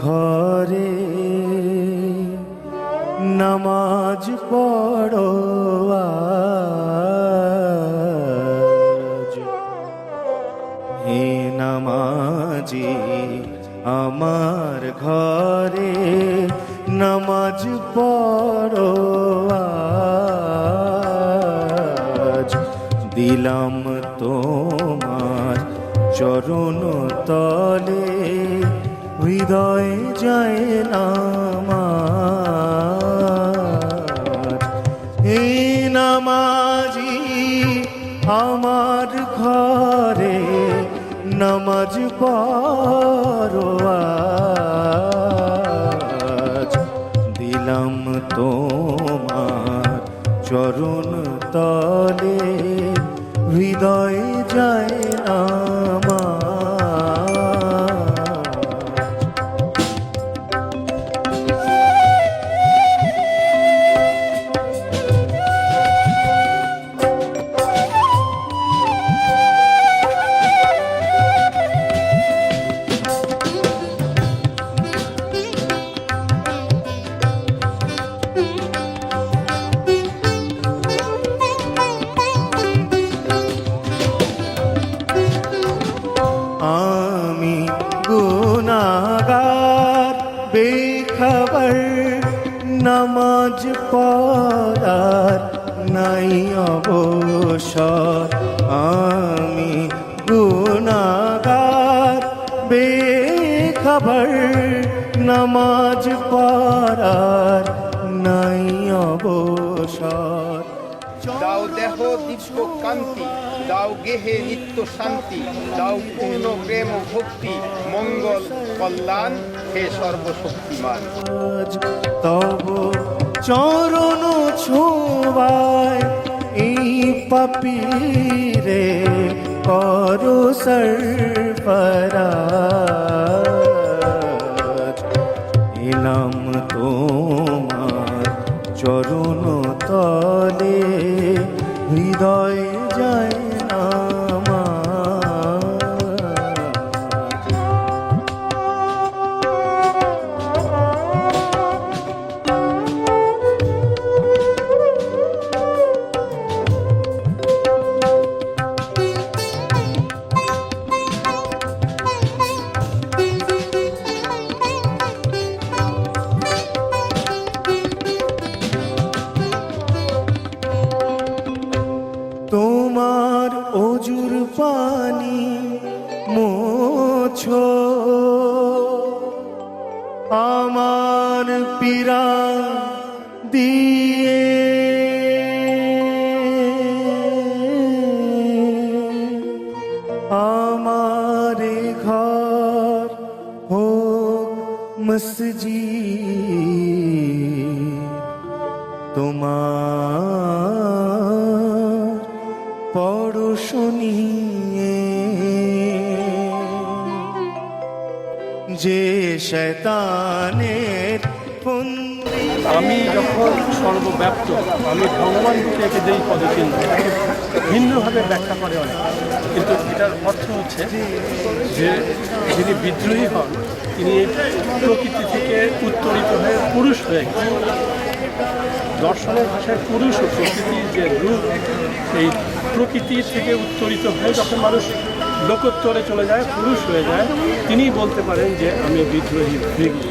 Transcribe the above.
ঘরে নামাজ পড়ো আজ। হে নামাজি আমার ঘরে নামাজ পড়ো আজ। দিলাম তোমার চরণ তলে হৃদয় যায় নামাজ। হে নামাজি আমার ঘরে নামাজ পড়ো আজ। দিলাম তোমার চরণ তলে হৃদয় যায় নামাজ। আমি গুনাহগার বেখবর নামাজ পড়ার নাই অবসর। আমি গুনাহগার বেখবর নামাজ পড়ার নাই অবসর। দাও দেহ দিব্য কান্তি, দাও গেহে নিত্য শান্তি, দাও পূর্ণ প্রেম ও ভক্তি, মঙ্গল কল্যাণ হে সর্বশক্তিমান। তব চরণ ছোঁয়ায় এই পাপীরে করো সরফরাজ। এলাম তোমার চরণ তলে হৃদয় যায় নামাজ। তোমার অজুর পানি মোছো আমার পীড়া দিয়ে। আমার ঘর হোক মসজিদ, তোমার পড়শনিয়ে যে শয়তানের বন্দী। আমি যখন সর্বব্যাপ্ত, আমি ভগবান রূপে একে যেই পদচিহ্ন ভিন্নভাবে ব্যাখ্যা করে অনেক, কিন্তু এটার অর্থ হচ্ছে যে যিনি বিদ্রোহী হন তিনি প্রকৃতি থেকে উত্তরিত হয়ে পুরুষ হয়ে গেছেন। দর্শনের ভাষায় পুরুষ ও প্রকৃতির যে রূপ, এই প্রকৃতির থেকে উত্তরিত হয়ে যখন মানুষ লোকোত্তরে চলে যায়, পুরুষ হয়ে যায়, তিনি বলতে পারেন যে আমি বিদ্রোহী হয়ে গেছি।